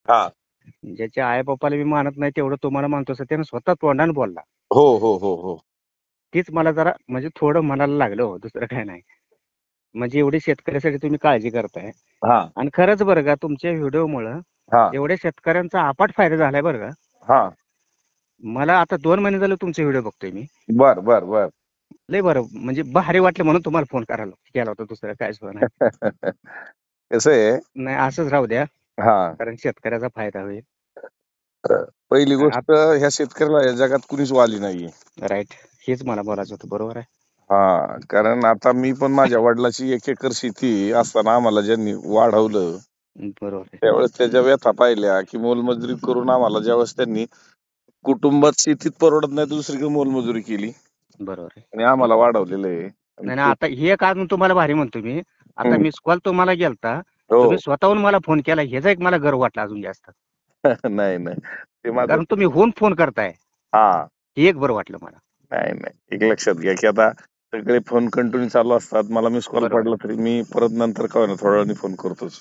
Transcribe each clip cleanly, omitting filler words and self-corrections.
हा. ज्याच्या आई बापाला मी मानत नाही तेवढं तुम्हाला मानतो असं त्यानं स्वतः तोंडाने बोलला. हो हो हो हो. तीच मला जरा म्हणजे थोडं मनाला लागलं हो, दुसरं काय नाही. म्हणजे एवढी शेतकऱ्यासाठी तुम्ही काळजी करताय. हा आणि खरंच बरं का तुमच्या व्हिडिओमुळं हा एवढ्या शेतकऱ्यांचा अफाट फायदा झालाय बरं का. हा. मला आता 2 महिने झाले तुमचे व्हिडिओ बघतोय मी. बर बर बर. लय बरं म्हणजे भारी वाटलं म्हणून तुम्हाला फोन करायला केला होता, दुसरं काय सुद्धा नाही. कसं आहे. नाही असंच राहू द्या, हा. कारण शेतकऱ्याचा फायदा होईल. पहिली गोष्ट, ह्या शेतकऱ्याला या जगात कुणीच वाली नाहीये. राईट, हेच मला बोलायचं होतं. बरोबर आहे. हा, कारण आता मी पण माझ्या वडिलाची 1 एकर शेती असताना आम्हाला ज्यांनी वाढवलं बरोबर आहे. त्यावेळेस त्याच्या व्यथा पाहिल्या, की मोलमजुरी करून आम्हाला ज्यावेळेस त्यांनी कुटुंबात शेतीत परवडत नाही दुसरीकडे मोलमजुरी केली बरोबर आहे. आणि आम्हाला वाढवलेलं आहे. आणि नाही नाही, आता हे एक अजून तुम्हाला भारी म्हणतो मी. आता मिस कॉल तुम्हाला गेलता, तुम्ही हो. स्वतःहून मला फोन केला, ह्याचा एक मला गर्व वाटला अजून जास्त. नाही नाही, ते माझं. कारण तुम्ही होऊन फोन करताय, हा. हे एक बरं वाटलं मला. नाही नाही, एक लक्षात घ्या की आता सगळे फोन कंटिन्यू चालू असतात, मला मिस कॉल बरोबर पडला आहे. तरी मी परत नंतर का होईना थोड्या वेळाने फोन करतोच.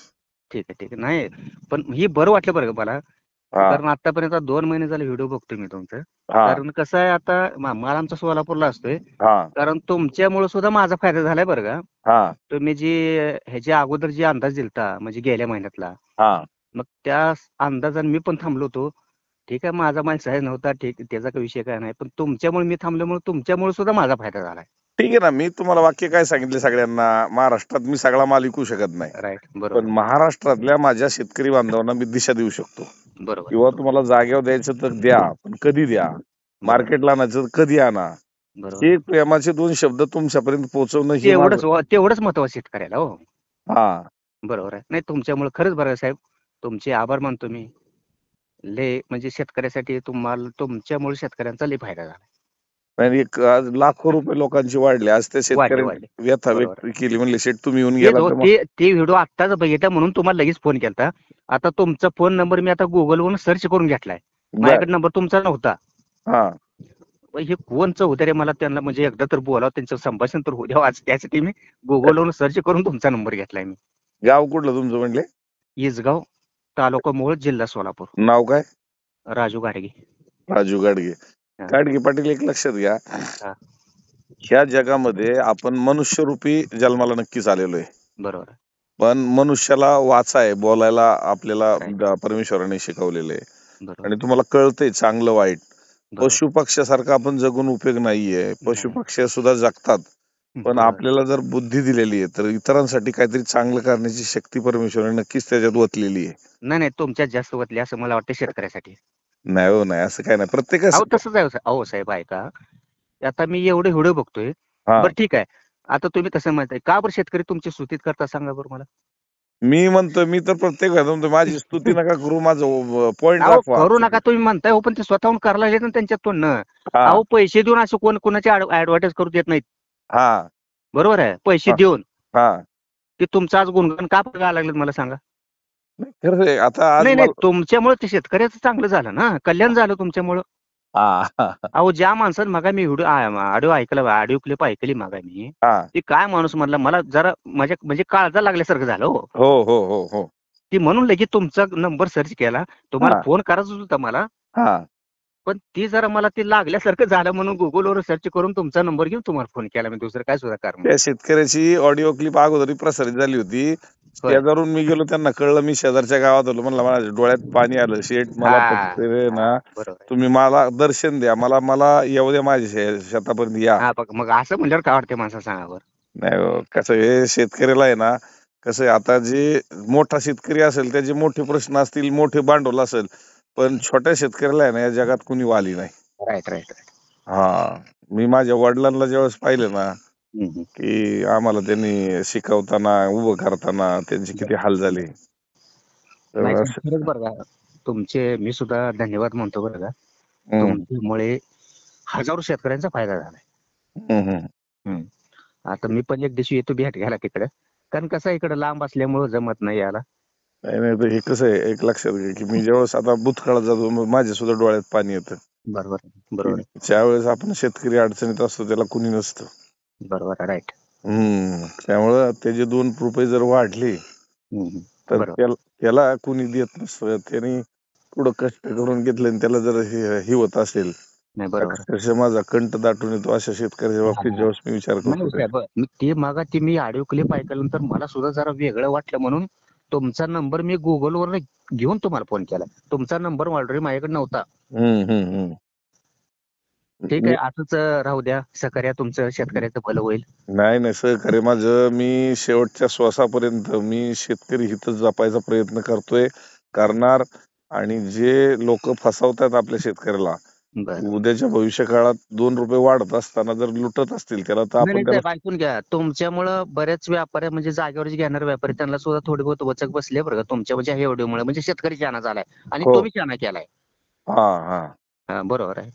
ठीक आहे ठीक आहे. नाही पण ही बरं वाटलं बरं का मला. हा कारण आतापर्यंत 2 महिने झाले व्हिडिओ बघतोय मी तुमचं. हा कारण कसं आहे, आता माल आमचा सोलापूरला असतोय. हा कारण तुमच्यामुळे सुद्धा माझा फायदा झालाय बरं का. हा तुम्ही जी ह्याच्या अगोदर जी अंदाज दिलता म्हणजे गेल्या महिन्यातला, हा. मग त्या अंदाजाने मी पण थांबलो होतो. ठीक आहे, माझा माल सहज नव्हता, ठीक त्याचा काही विषय काय नाही. पण तुमच्यामुळे मी थांबल्यामुळे तुमच्यामुळे सुद्धा माझा फायदा झालाय. ठीक आहे ना, मी तुम्हाला वाक्य काय सांगितले सगळ्यांना, महाराष्ट्रात मी सगळा माल विकू शकत नाही, राईट, बरोबर पण आहे. महाराष्ट्रातल्या माझ्या शेतकरी बांधवांना मी दिशा देऊ शकतो. बरोबर आहे. किंवा बरोबर तुम्हाला जागेवर द्यायचं तर द्या, पण कधी द्या, बरोबर आहे. मार्केटला आणायचं तर कधी आणा. बरोबर हे आहे. प्रेमाचे 2 शब्द तुमच्यापर्यंत पोहोचवणं हे माझं. तेवढंच महत्वाचं शेतकऱ्याला हो. हा. बरोबर आहे. नाही तुमच्यामुळे खरंच बरं आहे साहेब. तुमचे आभार मानतो मी. लय म्हणजे शेतकऱ्यासाठी तुम्हाला तुमच्यामुळे शेतकऱ्यांचा लय फायदा झाला. आणि एक आज लाखो रुपये लोकांचे वाढले. आज त्या वाढले, वाढले. शेतकऱ्यांनी व्यथा बरोबर व्यक्त केली, म्हणले शेठ तुम्ही येऊन तेच गेला हो, तर मग. ते व्हिडिओ आत्ताच बघितला म्हणून तुम्हाला लगेच फोन केलता. आता तुमचा फोन नंबर मी आता गुगलवरून सर्च करून घेतलाय. बर. माझ्याकडे नंबर तुमचा नव्हता. हा. हे कोणचं होतं रे, मला त्यांना म्हणजे एकदा तर बोलावं, त्यांचं संभाषण तर होऊ द्यावं. आज त्यासाठी मी गुगलवरून सर्च करून तुमचा नंबर घेतलाय मी. गाव कुठलं तुमचं म्हणले? इसगाव, तालुका मोहोळ, जिल्हा सोलापूर. नाव काय? राजू गाडगे. राजू गाडगे. हा, गाडगे पाटील, एक लक्षात घ्या, हा, ह्या जगामध्ये आपण मनुष्यरूपी जन्माला नक्कीच आलेलो आहे. बरोबर आहे. पण मनुष्याला वाचाय बोलायला आपल्याला राईट. परमेश्वराने शिकवलेलं आहे. बरोबर आणि आहे. तुम्हाला कळतंय चांगलं वाईट. बरोबर पशु पक्ष्यासारखा आपण जगून उपयोग नाहीये. पशु नाही. पक्षी सुद्धा जगतात. पण बरोबर आहे. आपल्याला जर बुद्धी दिलेली आहे तर इतरांसाठी काहीतरी चांगलं करण्याची शक्ती परमेश्वराने नक्कीच त्याच्यात ओतलेली आहे. नाही नाही, तुमच्यात जास्त वतली असं मला वाटतं शेतकऱ्यासाठी. नाही हो, नाही असं काय नाही, प्रत्येकाच. अहो तसंच आहे अहो साहेब, ऐका. आता मी एवढे व्हिडिओ बघतोय. हा. बरं ठीक आहे. आता तुम्ही तसं म्हणताय का बरं शेतकरी तुमची स्तुतीत करता सांगा बरं मला. मी म्हणतो, मी तर प्रत्येक वेळेला म्हणतो, माझी स्तुती नका करू, माझं पॉइंट अहो दाखवा. करू नका तुम्ही म्हणताय हो, पण ते स्वतःहून करायला लागले ना त्यांच्यात तोंडनं. हा अहो पैसे देऊन असं कोण कोणाची ऍडव्हर्टाईज करू देत नाहीत. हा बरोबर आहे, पैसे हा देऊन. हा. ते तुमचं आज गुणगान का बघायला लागलेत मला सांगा. नाही, खरं आहे. आता आज नाही नाही, मला. तुमच्यामुळे ते शेतकऱ्याचं चांगलं झालं ना, कल्याण झालं तुमच्यामुळं. हा हा अहो ज्या माणसानं मगा मी व्हिडिओ ऑडिओ ऐकला, ऑडिओ क्लिप ऐकली मागा मी. हा. ती काय माणूस म्हणला, मला जरा माझ्या म्हणजे काळजा लागल्यासारखं झालं हो. हो हो हो हो. ती म्हणून लगेच तुमचा नंबर सर्च केला. तुम्हाला हा फोन करायचा होता मला. हा. पण ती जरा मला ती लागल्यासारखं झालं म्हणून गुगलवर सर्च करून तुमचा नंबर घेऊन तुम्हाला फोन केला मी, दुसरं काय सुद्धा कारण त्या नाही. शेतकऱ्याची ऑडिओ क्लिप अगोदर प्रसारित झाली होती. होय. शेजारून मी गेलो, त्यांना कळलं, मी शेजारच्या गावात आलो, म्हणलं माझ्या डोळ्यात पाणी आलं, शेठ मला हा फक्त रे हा, ना बरोबर आहे. तुम्ही मला दर्शन द्या, मला मला येऊ द्या माझ्या शेतापर्यंत या. हा बघ, मग असं म्हणल्यावर काय वाटते माणसा सांगा बरं. नाही हो, कसं हे शेतकऱ्याला आहे ना, कसं आहे, आता जे मोठा शेतकरी असेल त्याचे मोठे प्रश्न असतील, मोठे भांडवल असेल, पण छोट्या शेतकऱ्याला आहे ना या जगात कुणी वाली नाही. Right right right. हा. मी माझ्या वडिलांना ज्यावेळेस पाहिलं ना, की आम्हाला त्यांनी शिकवताना, उभं करताना त्यांचे किती हाल झाले. तर नाही पण असं. खरंच बरं का, तुमचे मी सुद्धा धन्यवाद म्हणतो बरं का. हम्म तुमच्यामुळे हजारो शेतकऱ्यांचा फायदा झालाय. हम्म हम्म. हम्म. आता मी पण एक दिवशी येतो भेट घ्यायला तिकडे. कारण कसं इकडे लांब असल्यामुळे जमत नाही यायला. नाही नाही, तर हे कसं आहे, एक लक्षात घ्या, की मी ज्यावेळेस आता भूतकाळात जातो मग माझ्या सुद्धा डोळ्यात पाणी येतं, बरोबर की बरोबर ज्यावेळेस आपण शेतकरी अडचणीत असतो त्याला कुणी नसतं. बरोबर राईट. त्यामुळं त्याचे 2 रुपये जर वाढले तर बरोबर. त्याला कुणी देत नसतं. त्यांनी पुढं कष्ट करून घेतलं आणि त्याला जर हे होत असेल, नाही बरोबर आहे. अक्षरशः माझा कंठ दाटून येतो अशा शेतकऱ्याच्या हां, बाबतीत हां. ज्यावेळेस मी विचार नाही करतो ते. साहेब, मी ऑडिओ क्लिप ऐकल्यानंतर मला सुद्धा जरा वेगळं वाटलं म्हणून तुमचा नंबर मी Googleवरून घेऊन तुम्हाला फोन केला. तुमचा नंबर ऑलरेडी माझ्याकडे नव्हता. हम्म हम्म हम्म. ठीक मी आहे, असंच राहू द्या. सहकार्य तुमचं शेतकऱ्याचं भलं होईल. नाही नाही सहकार्य माझं मी शेवटच्या श्वासापर्यंत मी शेतकरी हित जपायचा प्रयत्न करतोय, करणार. आणि जे लोक फसवतात आपल्या शेतकऱ्याला, बरं. उद्याच्या भविष्य काळात 2 रुपये वाढत असताना जर लुटत असतील त्याला, तर नाही, आपण नाही त्याला. साहेब, ऐकून घ्या. तुमच्यामुळं बऱ्याच व्यापारी म्हणजे जागेवर जे घेणारे व्यापारी त्यांना सुद्धा थोडी बहुत वचक बसली आहे बरं का तुमच्या म्हणजे ह्या व्हिडिओमुळे. म्हणजे शेतकरी शहाणा झालाय आणि हो. तुम्ही शहाणा केलाय. हा हा. बरोबर आहे.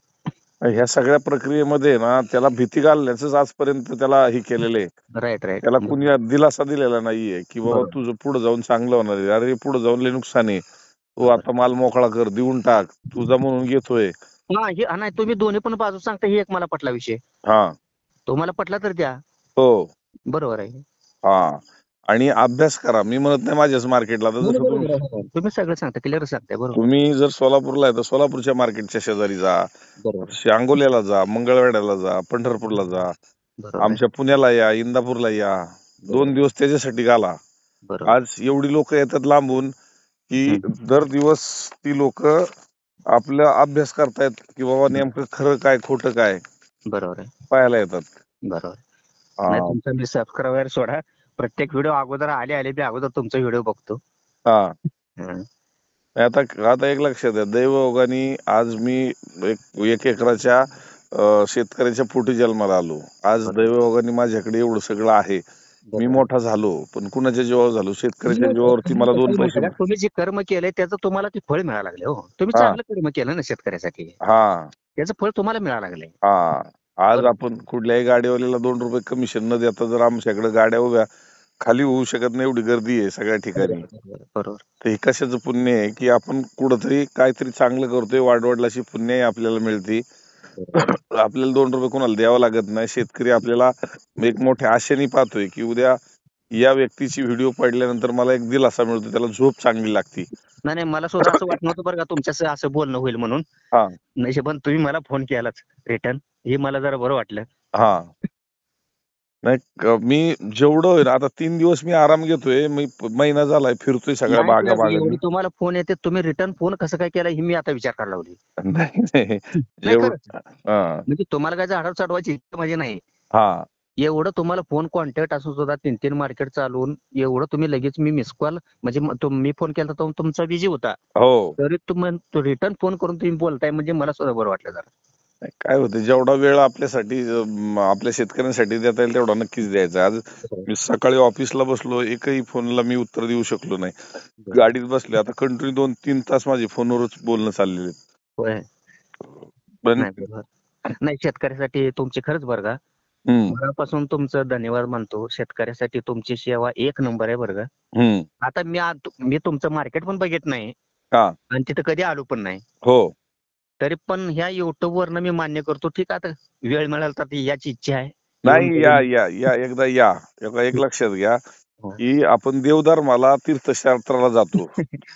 ह्या सगळ्या प्रक्रियेमध्ये ना त्याला भीती घालण्याच आजपर्यंत त्याला हे केलेलं आहे. Right, right. त्याला कुणी दिलासा दिलेला नाहीये की बाबा बरोबर, तुझं पुढे जाऊन चांगलं होणार आहे. अरे पुढे जाऊन लय नुकसान आहे, तू बरोबर. आता माल मोकळा कर, देऊन टाक, तुझा म्हणून घेतोय. नाही तुम्ही दोन्ही पण बाजू सांगता, ही एक मला पटला विषय. हा. तुम्हाला पटला तर द्या. हो. बरोबर आहे. हा. आणि अभ्यास करा. मी म्हणत नाही माझ्याच मार्केटला, आता नाही, जसं नाही, तुम्ही बरोबर आहे. तुम्ही सगळं सांगता, क्लिअर सांगताय. बरोबर, तुम्ही जर सोलापूरला आहे तर सोलापूरच्या मार्केटच्या शेजारी जा, बरोबर, सांगोल्याला जा, मंगळवेढ्याला जा, पंढरपूरला जा, बरोबर आहे. आमच्या पुण्याला या, इंदापूरला या. 2 बरोबर, दिवस त्याच्यासाठी घाला. बरोबर. आज एवढी लोक येतात लांबून की हं, दर दिवस ती लोक आपला अभ्यास करतायत की बाबा नेमकं खरं काय खोटं काय बरोबर आहे. पाहायला येतात. बरोबर. नाही, हा तुमचा मी सबस्क्राईबर सोडा. प्रत्येक व्हिडिओ अगोदर आले मी अगोदर तुमचा व्हिडिओ बघतो. हा. हं, आता आता एक लक्षात आहे, दैवयोगाने आज मी एक एकराच्या शेतकऱ्याच्या पोटी जन्माला आलो. आज बरोबर, दैवयोगाने माझ्याकडे एवढं सगळं आहे. मी बरोबर. मोठा झालो, पण कुणाच्या जीवावर झालो? शेतकऱ्याच्या नाही, जीवावरती मला कसं 2 आहे पैसे. माहिती आहे का, तुम्ही जे कर्म केलंय त्याचं तुम्हाला ते फळ मिळायला लागले हो. तुम्ही हा चांगलं कर्म केलं ना शेतकऱ्यासाठी. हा त्याचं फळ तुम्हाला मिळायला लागलंय. हा. आज बरोबर, आपण कुठल्याही गाडीवाल्याला 2 रुपये कमिशन न देता जर आमच्याकडे गाड्या उभ्या खाली होऊ शकत नाही, एवढी गर्दी आहे सगळ्या ठिकाणी. बरोबर, बरोबर. तर हे कशाचं पुण्य आहे की आपण कुठंतरी काहीतरी चांगलं करतोय, वाडवडिलाची पुण्याई आपल्याला मिळते. बरोबर. आपल्याला 2 रुपये कोणाला द्यावं लागत नाही. शेतकरी आपल्याला एक मोठ्या आशेने पाहतोय की उद्या या व्यक्तीची व्हिडिओ पडल्यानंतर मला एक दिलासा मिळतो, त्याला झोप चांगली लागते. नाही, नाही, मला सुद्धा असं वाटत नव्हतं बरं का तुमच्याशी असं बोलणं होईल म्हणून. हा नशिबाने तुम्ही मला फोन केलाच रिटर्न. हे मला जरा बरं वाटलं. हा. नाही मी जेवढं होईल आता 3 दिवस मी आराम घेतोय. मी महिना झालाय फिरतोय सगळ्या नाही बागा साहेब, एवढे बागांनी. तुम्हाला फोन येते, तुम्ही रिटर्न फोन कसं काय केला हे मी आता विचार करायला लावली. नाही नाही नाही खरंच. जेवढं. हा म्हणजे तुम्हाला काय झाडावर चढवायची इच्छा माझी नाही. हा. एवढं तुम्हाला फोन कॉन्टॅक्ट असून सुद्धा 3-3 मार्केट चालवून एवढं तुम्ही लगेच मी मिस कॉल म्हणजे मी फोन केला तर तुमचा बिझी होता. हो. तरी तुम्ही रिटर्न फोन करून तुम्ही बोलताय म्हणजे मला सुद्धा बरं वाटलं जरा. नाही, काय होतं जेवढा वेळ आपल्यासाठी आपल्या शेतकऱ्यांसाठी देता येईल तेवढा नक्कीच द्यायचा. आज मी सकाळी ऑफिसला बसलो, एकही फोनला मी उत्तर देऊ शकलो नाही. बरोबर. गाडीत बसले, आता कंटिन्यू 2-3 तास माझे फोनवरच बोलणं चाललेले आहेत. होय. पण नाही बरोबर. नाही, शेतकऱ्यासाठी तुमची खरंच बरं का. हम्म मनापासून तुमचं धन्यवाद मानतो. शेतकऱ्यासाठी तुमची सेवा एक नंबर आहे बरं का. हम्म. आता मी तुमचं मार्केट पण बघित नाही हा. आणि तिथं कधी आलो पण नाही. हो. तरी पण ह्या YouTube वरनं मी मान्य करतो. ठीक आहे, आता वेळ मिळाला तर याची इच्छा आहे. येऊन नाही या बघून. या या एकदा या. एक लक्षात घ्या हो. की आपण देवधर्माला तीर्थक्षेत्राला जातो.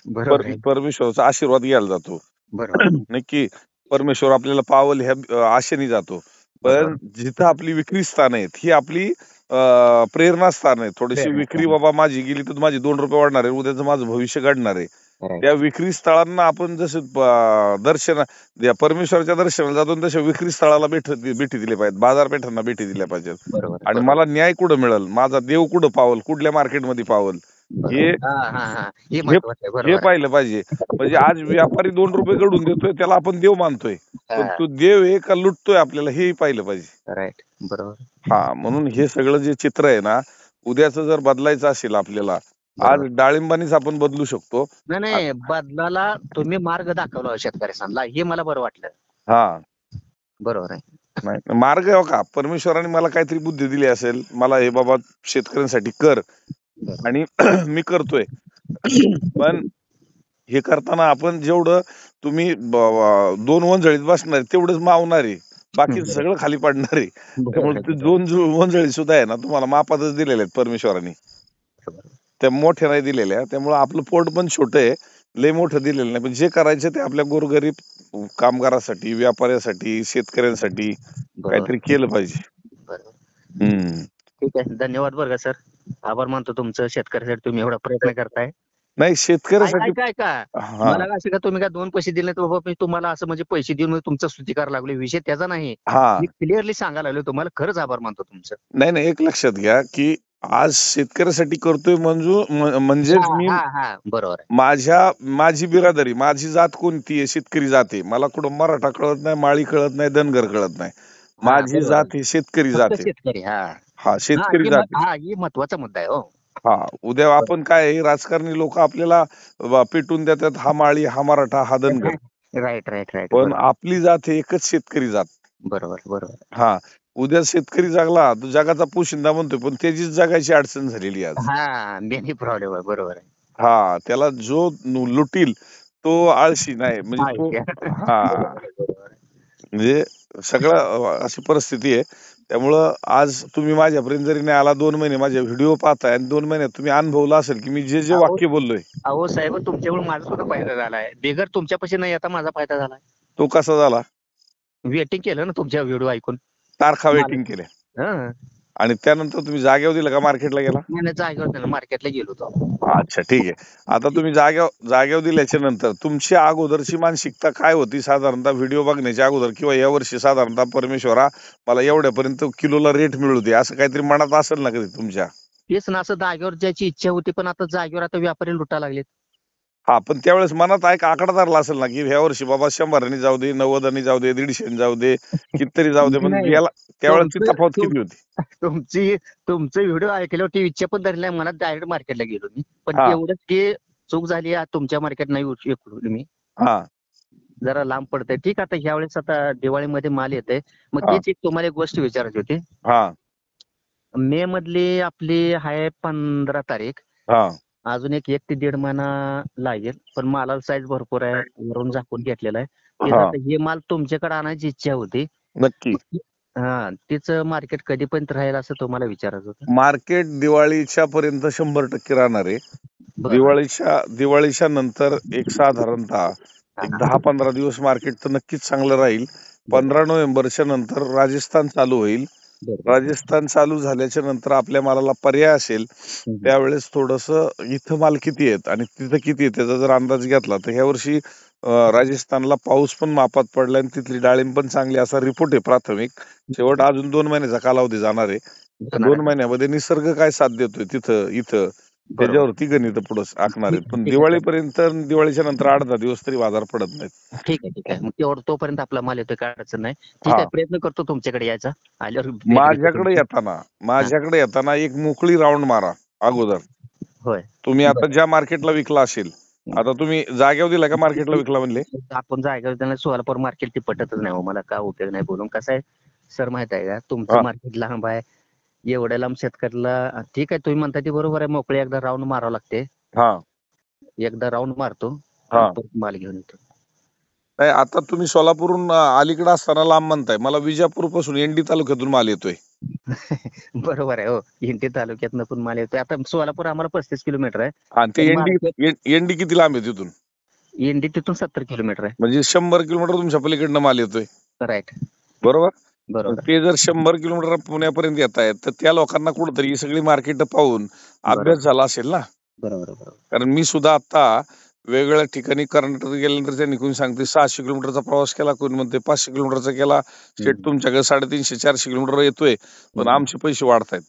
बरोबर आहे. परमेश्वराचा आशीर्वाद घ्यायला जातो. बरोबर, नक्की परमेश्वर आपल्याला पावल ह्या आशेने जातो. बरोबर. पण जिथं आपली विक्री स्थान आहेत ही आपली प्रेरणा स्थान आहे. थोडीशी विक्री प्रेरणास्थान. बाबा माझी गेली तर माझी 2 रुपये वाढणार आहे, उद्याचं माझं भविष्य घडणार आहे. त्या राईट. विक्री स्थळांना आपण जसं दर्शन परमेश्वराच्या दर्शनाला जातो तशा विक्री स्थळाला भेटी दिली पाहिजेत, बाजारपेठांना भेटी दिल्या पाहिजेत. बरोबर, आणि बरोबर, मला न्याय कुठं मिळेल, माझा देव कुठं पावल, कुठल्या मार्केटमध्ये पावल, हे बरोबर. हां, हां, हां. हे हे महत्वाचं आहे. हे बरोबर आहे. पाहिलं पाहिजे. म्हणजे आज व्यापारी 2 रुपये घडून देतोय त्याला आपण देव मानतोय, पण हां. तो देव आहे का लुटतोय आपल्याला हेही पाहिलं पाहिजे. राईट. बरोबर, हा. म्हणून हे सगळं जे चित्र आहे ना, उद्याचं जर बदलायचं असेल आपल्याला, आज बरोबर. डाळिंबानीच आपण बदलू शकतो. नाही, नाही. बदलाला तुम्ही मार्ग दाखवला शेतकऱ्यांना, हे मला बरं वाटलं. हा. बरोबर आहे. नाही मार्ग आहे का, परमेश्वराने मला काहीतरी बुद्धी दिली असेल, मला हे बाबा शेतकऱ्यांसाठी कर, बरोबर. आणि मी करतोय. पण हे करताना आपण जेवढं तुम्ही 2 वंजळीत बसणार तेवढंच मावणार आहे, बाकीचं बरोबर. सगळं खाली पडणार आहे. बरोबर त्यामुळे आहे. ते बरोबर. 2 वंजळी सुद्धा आहे ना तुम्हाला मापातच दिलेले आहेत परमेश्वराने. बरोबर. त्या मोठ्या नाही दिलेल्या, त्यामुळे आपलं पोट पण छोटं आहे, लय मोठं दिलेलं नाही. पण जे करायचं ते आपल्या गोरगरीब कामगारासाठी, व्यापाऱ्यासाठी, शेतकऱ्यांसाठी बरोबर काहीतरी केलं पाहिजे. बरोबर. हम्म. ठीक आहे, धन्यवाद बरं का सर. आभार मानतो तुमचं. शेतकऱ्यासाठी तुम्ही एवढा प्रयत्न करताय. नाही, ऐका शेतकऱ्यासाठी. ऐका ऐका हा मला असं का तुम्ही का 2 पैसे दिले तर बाबा मी तुम्हाला असं म्हणजे पैसे देऊन तुमचा स्तुती करायला लागलो, विषय त्याचा नाही. हा मी क्लिअरली सांगायला लागलो तुम्हाला, खरंच आभार मानतो तुमचं. नाही नाही, एक लक्षात घ्या की आज शेतकऱ्यासाठी करतोय हा म्हणजेच मी हा हा बरोबर आहे. माझी बिरादरी, माझी जात कोणती आहे? शेतकरी जात आहे. मला कुठं मराठा कळत नाही, माळी कळत नाही, धनगर कळत नाही. हा माझी बरोबर आहे. जात ही शेतकरी फक्त जात आहे. शेतकरी. हा हा, हा शेतकरी जात आहे. ही महत्वाचा मुद्दा आहे हो. हा, उद्या बरोबर. आपण काय आहे, राजकारणी लोक आपल्याला पेटून देतात, हा माळी, हा मराठा, हा धनगर. राईट राईट राईट पण बरोबर आपली जात ही एकच शेतकरी जात. बरोबर बरोबर. हा, उद्या शेतकरी जगला तो जगाचा पोशिंदा म्हणतोय, पण त्याचीच जगायची अडचण झालेली आहे आज. हा मेनी प्रॉब्लेम आहे. बरोबर आहे. हा, त्याला जो लुटील तो आळशी नाही म्हणजे हा तो. हा, बरोबर आहे, बरोबर आहे. म्हणजे सगळं अशी परिस्थिती आहे. त्यामुळं आज तुम्ही माझ्यापर्यंत जरी नाही आला, 2 महिने माझे व्हिडिओ पाहताय आणि 2 महिन्यात तुम्ही अनुभवलं असेल की मी जे जे अहो वाक्य बोललोय अहो साहेब, तुमच्यामुळे माझा सुद्धा फायदा झालाय. बिगर तुमच्यापाशी नाही आता माझा फायदा झालाय. तो कसा झाला? वेटिंग केलं ना तुमच्या व्हिडिओ ऐकून. तारखा मला वेटिंग केल्या हं. आणि त्यानंतर तुम्ही जागेवर दिलं का मार्केटला गेला? नाही नाही, जागेवर मार्केटला गेलो होतो. अच्छा, ठीक आहे. आता तुम्ही जागेवर दिल्याच्या नंतर तुमची अगोदरची मानसिकता काय होती साधारणतः व्हिडिओ बघण्याच्या अगोदर, किंवा या वर्षी साधारणतः परमेश्वरा मला एवढ्यापर्यंत किलोला रेट मिळू दे, असं काहीतरी मनात असेल ना कधी तुमच्या? तेच ना, असं जागेवर जायची इच्छा होती, पण आता जागेवर आता व्यापारी लुटायला लागलेत. हा, पण त्यावेळेस मनात एक आकडा धरला असेल ना की ह्या वर्षी बाबा 100 जाऊ दे, 90 जाऊ दे, 150 जाऊ दे, कितीतरी जाऊ दे, पण नाही गेला त्यावेळेस ती तुमचं तफावत तुम किती होती? तुमची तुमचं व्हिडिओ ऐकल्यावर ती इच्छा पण धरली नाही, मनात डायरेक्ट मार्केटला गेलो मी. पण हा तेवढंच की चूक झाली, आज तुमच्या मार्केट नाही येऊ मी. हा जरा लांब पडतंय. ठीक आहे, आता ह्या वेळेस आता दिवाळीमध्ये माल येतंय. मग हा तेच एक तुम्हाला एक गोष्ट विचारायची होती. हा मे मधली आपली आहे 15 तारीख. हा अजून एक 1 ते 1.5 महिना लागेल. पण मालाला साईज भरपूर आहे. वरून झाकून घेतलेला आहे. तेच हा आता हे माल तुमच्याकडे आणायची इच्छा होती. नक्की. मग हा, तिचं मार्केट कधीपर्यंत राहील असं तुम्हाला विचारायचं होतं. मार्केट दिवाळीच्या पर्यंत 100% राहणार आहे. बरं. दिवाळीच्या नंतर एक साधारणतः हा, एक हा. 10-15 दिवस मार्केट तर नक्कीच चांगलं राहील. बरं. 15 नोव्हेंबरच्या नंतर राजस्थान चालू होईल. बरं, बरं. राजस्थान चालू झाल्याच्या नंतर आपल्या मालाला पर्याय असेल, हं, हं. त्यावेळेस थोडंसं इथं माल किती आहेत आणि तिथं किती आहे त्याचा जर अंदाज घेतला तर ह्या वर्षी राजस्थानला पाऊस पण मापात पडलाय आणि तिथली डाळिंब पण चांगली असा रिपोर्ट आहे प्राथमिक. शेवट अजून 2 महिन्याचा कालावधी जाणार आहे. जाणार दोन आहे. महिन्यामध्ये निसर्ग काय साथ देतोय तिथं इथं बरोबर. त्याच्यावरती गणित पुढे आखणार ठीक आहेत. पण ठीक आहे सर. दिवाळीपर्यंत, दिवाळीच्या नंतर 8-10 दिवस तरी बाजार पडत नाहीत. ठीक आहे ठीक आहे. मग तेवढं तोपर्यंत आपला माल येतोय, काय अडचण नाही. ठीक हा, आहे, प्रयत्न करतो तुमच्याकडे यायचा. आल्यावर भेट घेतो माझ्याकडे तुमची. येताना हा. माझ्याकडे येताना एक मोकळी राऊंड मारा अगोदर. होय. तुम्ही आता बरं. ज्या मार्केटला विकला असेल, आता तुम्ही जागेवर दिला का मार्केटला विकला म्हणले? आपण जागेवर त्यांना सोलापूर मार्केट ती पटतच नाही हो. मला काय उपयोग नाही बोलून. कसं आहे सर माहित आहे का, तुमचं हा मार्केट लांब आहे. एवढ्या लांब शेतकऱ्याला ठीक आहे, तुम्ही म्हणता ते बरोबर आहे, मोकळे एकदा राऊंड मारावं लागते. हा एकदा राऊंड मारतो हा आणि परत माल घेऊन येतो. नाही, आता तुम्ही सोलापूरहून अलीकडे असताना लांब म्हणताय, मला विजापूर पासून एनडी तालुक्यातून माल येतोय. बरोबर आहे हो. इंटी तालुक्यातनं पण माल येतोय. आता सोलापूर आम्हाला 35 किलोमीटर आहे. आणि ते पण एनडी मार्केट एनडी किती लांब आहे तिथून? इंडी तिथून 70 किलोमीटर आहे. म्हणजे 100 किलोमीटर तुमच्या पलीकडनं माल येतोय, राईट. बरोबर? मग बरोबर ते जर 100 किलोमीटर पुण्यापर्यंत येत आहेत, तर त्या लोकांना कुठंतरी ही सगळी मार्केट पाहून अभ्यास बरोबर झाला असेल ना. बरोबर बरोबर. कारण मी सुद्धा आता वेगवेगळ्या ठिकाणी कर्नाटकात गेल्यानंतर त्यांनी कोणी सांगते 600 किलोमीटरचा प्रवास केला, कोणी म्हणते 500 किलोमीटरचा केला. शेट हम्म, तुमच्याकडे 350-400 किलोमीटर येतोय, पण हम्म. आमचे पैसे वाढतायत.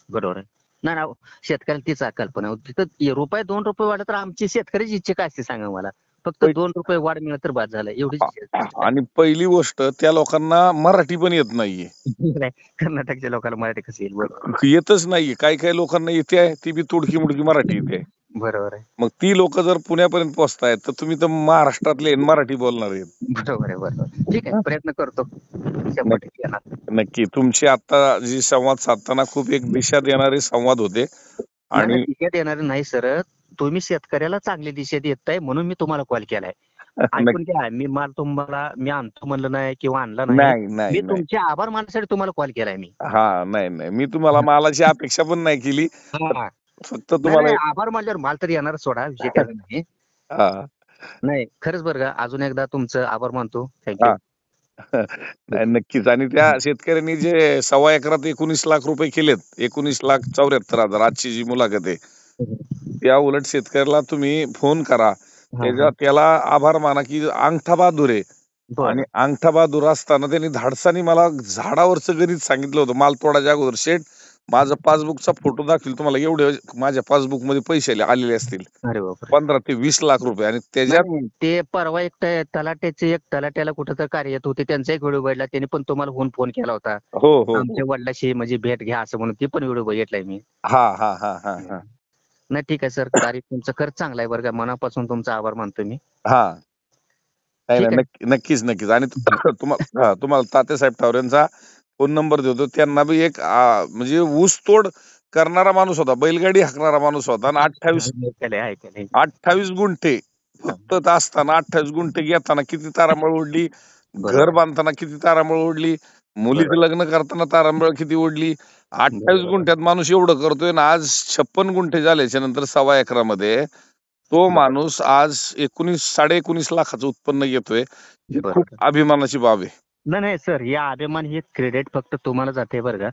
बरोबर आहे. नाही ना, शेतकऱ्याला तीच कल्पना होती. तिथं ₹2 वाढत तर आमची शेतकऱ्याची इच्छा काय असते सांगा मला. फक्त पै- ₹2 वाढ मिळत तर बाद झालं, एवढीच इच्छा आहे. आणि पहिली गोष्ट त्या लोकांना मराठी पण येत नाहीये. नाही, कर्नाटकच्या लोकांना मराठी कशी येईल. बरोबर येतच नाहीये. काही लोकांना येते आहे, ती बी तुडकी मुडकी मराठी येते. बरोबर आहे. मग ती लोक जर पुण्यापर्यंत पोहोचतायत, तर तुम्ही तर महाराष्ट्रातले आणि मराठी बोलणार आहेत. बरोबर आहे. बरोबर. ठीक आहे, प्रयत्न करतो. 100% येणार. नक्की. तुमची आता जी संवाद साधताना खूप एक दिशा देणारे संवाद होते. नाही नाही, आणि दिशा देणारे नाही सर. तुम्ही शेतकऱ्याला चांगली दिशा देताय म्हणून मी तुम्हाला कॉल केलाय. ऐकून नक्की. घ्या, मी माल तुम्हाला मी आणतो म्हणलं नाही किंवा आणला नाही. नाही नाही मी नाही तुमचे आभार मानण्यासाठी तुम्हाला कॉल केलाय मी. हा, नाही नाही, मी तुम्हाला मालाची अपेक्षा पण नाही केली. हा. फक्त नाही तुम्हाला नाही, आभार मानल्यावर माल तर येणार, सोडा, विषय त्याचा नाही. हा नाही, खरंच बरं का, अजून एकदा तुमचं आभार मानतो. हा. थँक्यू. नाही, नक्कीच. आणि त्या शेतकऱ्यांनी जे 1.25 एकरात 19 लाख रुपये केलेत, 19,74,000 आजची जी मुलाखत आहे, त्या उलट शेतकऱ्याला तुम्ही फोन करा, हा हा. त्याला आभार माना की अंगठा बहादूर आहे. आणि बरं. अंगठा बहादूर असताना त्यांनी धाडसानी मला झाडावरचं गणित सांगितलं होतं माल तोडायच्या अगोदर. शेठ, माझं पासबुकचा फोटो दाखवेल तुम्हाला, एवढे माझ्या पासबुक मध्ये पैसे आलेले असतील अरे बापरे. 15 ते 20 लाख रुपये. आणि नाही त्याच्यात नाही, ते परवा एक तलाट्याचे, एक तलाट्याला कुठं तर कार्य येत होते, त्यांचा एक व्हिडिओ बघितला, त्यांनी पण तुम्हाला फोन केला होता. हो हो हो. आमच्या वडिलाशी म्हणजे भेट घ्या असं म्हणून, ती पण व्हिडिओ बघितलाय मी. हा हा हा हा हा नाही, ठीक आहे सर, कार्य तुमचं खरंच चांगलं आहे बरं का, मनापासून तुमचा आभार मानतो मी. हा. नाही ठीक नाही, आहे. नक्कीच नक्कीच. आणि तुम्हाला तात्यासाहेब ठावरेंचा फोन नंबर देतो. त्यांना बी एक म्हणजे ऊस तोड करणारा माणूस होता, बैलगाडी हाकणारा माणूस होता. आणि ऐकलंय. 28 गुंठे हा, फक्त असताना, 28 गुंठे घेताना किती तारांबळ उडली, घर बरोबर आहे. बांधताना किती तारांबळ उडली, बरोबर मुलीचं लग्न करताना तारांबळ किती उडली. आहे. 28 बरोबर आहे. गुंठ्यात माणूस एवढं करतोय ना, आज 56 गुंठे झाल्याच्या नंतर 1.25 एकरामध्ये तो बरोबर. माणूस आज 19-19.5 लाखाचं उत्पन्न घेतोय. हे खूप बरोबर. अभिमानाची बाब आहे. नाही नाही सर, या अभिमान, हे क्रेडिट फक्त तुम्हाला जाते बरं का.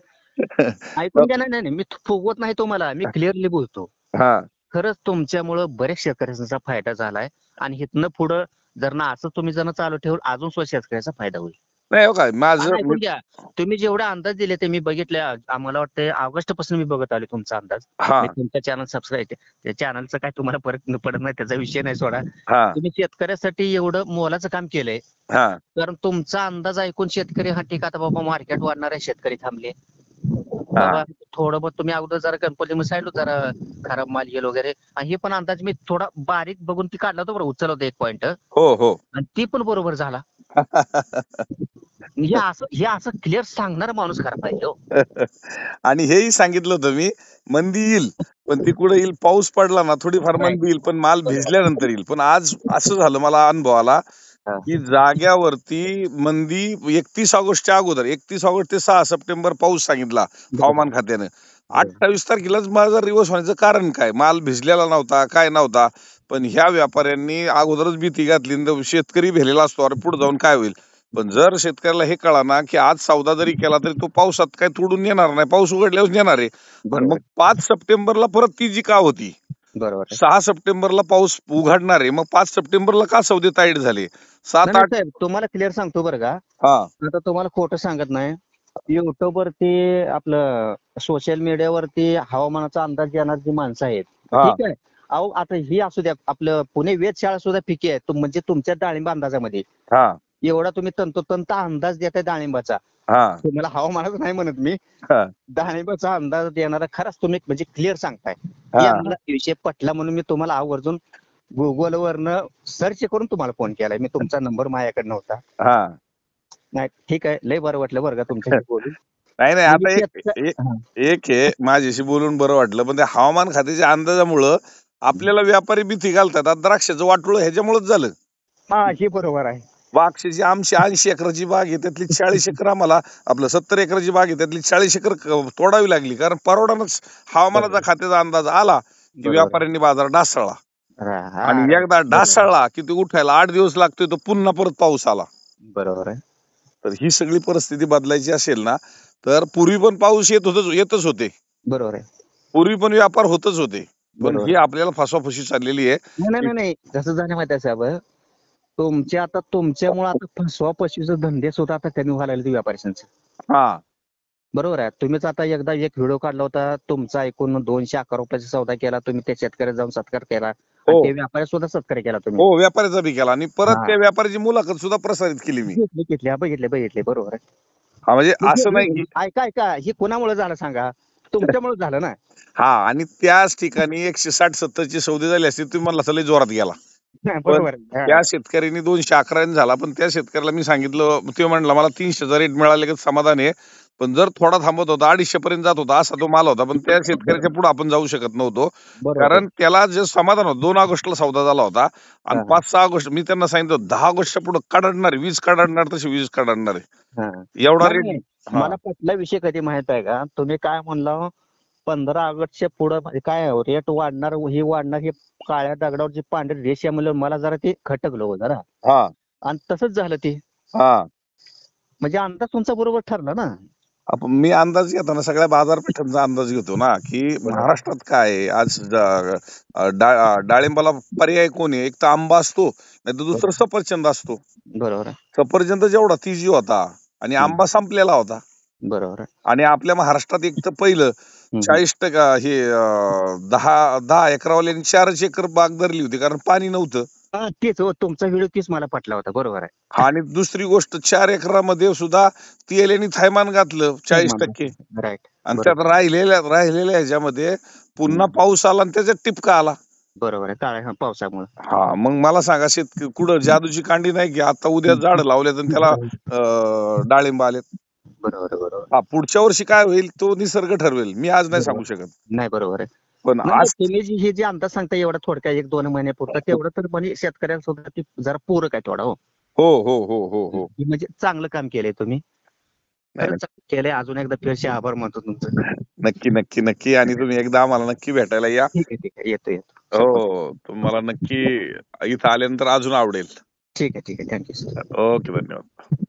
ऐकून घ्या. नाही नाही नाही, मी फुगवत नाही तुम्हाला, मी क्लिअरली बोलतो. हा. खरंच तुमच्यामुळं बऱ्याच शेतकऱ्यांचा फायदा झालाय, आणि इथनं पुढं जर ना असं तुम्ही जर चालू ठेवून, अजून स्वतः शेतकऱ्याचा फायदा होईल. नाही हो, काय आणि माझं ऐकून घ्या, तुम्ही जेवढे अंदाज दिले ते मी बघितले. आम्हाला वाटतं ऑगस्ट पासून मी बघत आलो तुमचा अंदाज. हा मी तुमचं चॅनल सबस्क्राईब, त्या चॅनलचं काय तुम्हाला फरक पडत नाही, त्याचा विषय नाही, सोडा. हा तुम्ही शेतकऱ्यासाठी एवढं मोलाचं काम केलंय, हा कारण तुमचा अंदाज ऐकून शेतकरी, हा ठीक आता बाबा मार्केट वाढणार आहे, शेतकरी थांबले हा. बाबा, थोडं बहुत तुम्ही अगोदर जरा गणपती साईड जरा खराब माल येईल वगैरे, आणि हे पण अंदाज मी थोडा बारीक बघून ती काढला होता बरं, उचल होतं एक पॉईंट, हो हो. आणि ती पण बरोबर झाला. हे असं क्लिअर सांगणारा माणूस खरा पाहिजे हो. आणि हेही सांगितलं होतं मी, मंदी येईल, पण ती कुठे येईल, पाऊस पडला ना थोडीफार Right. मंदी येईल, पण माल भिजल्यानंतर येईल. पण आज असं झालं, मला अनुभव आला हा. की जाग्यावरती मंदी 31 ऑगस्टच्या अगोदर, 31 ऑगस्ट ते 6 सप्टेंबर पाऊस सांगितला बरोबर. हवामान खात्यानं. 28 तारखेलाच माझा रिवर्स होण्याचं कारण काय? माल भिजलेला नव्हता, काय नव्हता. पण ह्या व्यापाऱ्यांनी अगोदरच भीती घातली, आणि शेतकरी भेलेला असतो, अरे पुढे जाऊन काय होईल. पण जर शेतकऱ्याला हे कळा ना की आज सौदा जरी केला तरी तो पावसात काय तोडून येणार नाही, पाऊस उघडल्यावर येणार आहे. आणि मग बरोबर. 5 सप्टेंबरला परत ती जी का होती, बरोबर आहे. 6 सप्टेंबरला पाऊस उघडणार आहे, मग 5 सप्टेंबरला का सौदे टाईट झाले, नाही सात नाही आठ साहेब, तुम्हाला क्लिअर सांगतो बरं का, हा आता तुम्हाला खोटं सांगत नाही. युट्यूब वरती, आपलं सोशल मीडियावरती हवामानाचा अंदाज देणारी जी माणसं आहेत, हा ठीक आहे. अहो, आता ही असू द्या, आपलं पुणे वेधशाळा सुद्धा फिकी आहे, म्हणजे तुमच्या डाळिंब अंदाजामध्ये हा एवढा तुम्ही तंतोतंत अंदाज देताय डाळिंबाचा. हा तुम्हाला हवामानाचं नाही म्हणत मी, हा डाळिंबाचा अंदाज देणारा खराच तुम्ही म्हणजे क्लिअर सांगताय. हे हा आम्हाला विषय पटला, म्हणून मी तुम्हाला आवर्जून गुगलवरनं सर्च करून तुम्हाला फोन केलाय. मी तुमचा नंबर माझ्याकडे नव्हता. हा. नाही, ठीक आहे, लय बरं वाटलं बरं का तुमच्याशी बोलून. नाही नाही, म्हणजे आता हा. एक हे माझ्याशी बोलून बरं वाटलं, पण त्या हवामान खात्याच्या अंदाजामुळं आपल्याला व्यापारी भीती घालतात. आता द्राक्षाचं वाटोळं ह्याच्यामुळेच झालं. हा, हे बरोबर आहे. द्राक्षाची आमची 80 एकराची बाग आहे, त्यातली 40 एकर आम्हाला, आपलं 70 एकराची बाग आहे, त्यातली 40 एकर तोडावी लागली, कारण परवडानच हवामानाचा बरोबर. खात्याचा अंदाज आला की बरोबर आहे. व्यापाऱ्यांनी बाजार ढासळला. आणि राईट. एकदा बरोबर आहे. ढासळला की ते उठायला 8 दिवस लागतोय, तो पुन्हा परत पाऊस आला. बरोबर आहे. तर ही सगळी परिस्थिती बदलायची असेल ना, तर पूर्वी पण पाऊस येतच होते, बरोबर आहे. पूर्वी पण व्यापार होतच होते. पण बरोबर ही आहे. आपल्याला फसवाफसवी चाललेली आहे नाही नाही की नाही नाही, कसं झालं माहिती आहे साहेब, तुमच्यामुळे आता फसवा फसवीचे धंदे सुद्धा आता कमी व्हायला लागले व्यापाऱ्यांचे. हा बरोबर आहे. तुम्हीच आता एकदा एक व्हिडिओ काढला होता, तुमचा ऐकून 211 रुपयाचा सौदा केला तुम्ही, त्या शेतकऱ्याला जाऊन सत्कार केला, आणि हो ते व्यापारी सुद्धा सत्कार केला तुम्ही. हो, व्यापाऱ्याचा बी केला, आणि परत हा, त्या व्यापाऱ्याची मुलाखत सुद्धा प्रसारित केली मी. घेतले घेतले, हा, बघितले बघितले, बरोबर आहे. हा, म्हणजे असं नाही की ऐका ऐका, हे कोणामुळे झालं सांगा, तुमच्यामुळे झालं ना. हा, आणि त्याच ठिकाणी 160-70चे सौदे झाले असते, तुम्ही म्हणला चला जोरात गेला. पण बरोबर आहे. त्या हा. शेतकऱ्यांनी 211 झाला, पण त्या शेतकऱ्याला मी सांगितलं, ते म्हणला मला 300चा रेट मिळाले का समाधान आहे. पण जर थोडा थांबत होता, 250 पर्यंत जात होता, असा तो माल होता. पण त्या शेतकऱ्याच्या पुढे आपण जाऊ शकत नव्हतो, बरोबर आहे. कारण त्याला जे समाधान होतं, 2 ऑगस्टला सौदा झाला होता, आणि हा, 5-6 ऑगस्ट मी त्यांना सांगितलं, 10 ऑगस्टच्या पुढे काढणार, वीज काढणार, तशी वीज काढणार आहे, हा. एवढा नाही रेट. नाही, हा मला पटला विषय कधी माहित आहे का, तुम्ही काय म्हणला, 15 ऑगस्टच्या पुढं म्हणजे काय रेट वाढणार हे वाढणार हे काळ्या दगडावर जी पांढरी रेष आहे म्हणलं मला जरा ते खटकलं हो जरा. हा आणि तसंच झालं ते. हा म्हणजे अंदाज तुमचा बरोबर ठरला ना. मी अंदाज घेताना सगळ्या बाजारपेठांचा अंदाज घेतो ना, की बरोबर महाराष्ट्रात काय आहे आज डाळिंबाला पर्याय कोण आहे? एक तर आंबा असतो, नाही तर दुसरं सफरचंद असतो. बरोबर आहे. सफरचंद जेवढा तिजी होता आणि हम्म. आंबा संपलेला होता. बरोबर आहे. आणि आपल्या महाराष्ट्रात एक तर पहिलं हम्म. 40% हे 10 एकरावाल्यांनी 4 एकर बाग धरली होती कारण पाणी नव्हतं. हा, तेच हो तुमचा व्हिडिओ तीच मला पटला होता. बरोबर आहे. आणि दुसरी गोष्ट 4 एकरामध्ये सुद्धा तेल्याने थैमान घातलं 40%. राईट. आणि बरोबर त्यात राहिलेल्या ह्याच्यामध्ये पुन्हा पाऊस आला आणि त्याच्यात टिपका आला. बरोबर आहे. काळ्या पावसामुळे. हा मग मला सांगा शेतकरी कुठं जादूची कांडी नाही की आता उद्या झाड लावलेत आणि त्याला डाळिंब आलेत. बरोबर बरोबर. हा पुढच्या वर्षी काय होईल तो निसर्ग ठरवेल, मी आज नाही सांगू शकत. नाही बरोबर आहे. पण नाही आज तुम्ही हे जे अंदाज सांगता एवढा थोडक्या 1-2 महिन्यापुरता तेवढं तर म्हणजे शेतकऱ्यांसोबत ते जरा पूरक आहे थोडा हो. हो हो हो हो हो म्हणजे चांगलं काम केलंय तुम्ही. नाही खरंच चांगलं केलंय. अजून एकदा फेरचे आभार मानतो तुमचं. नक्की नक्की नक्की आणि तुम्ही एकदा आम्हाला नक्की भेटायला या. ठीक आहे. येतो येतो. हो तुम्हाला नक्की इथं आल्यानंतर अजून आवडेल. ठीक आहे. Thank you sir. ओके धन्यवाद.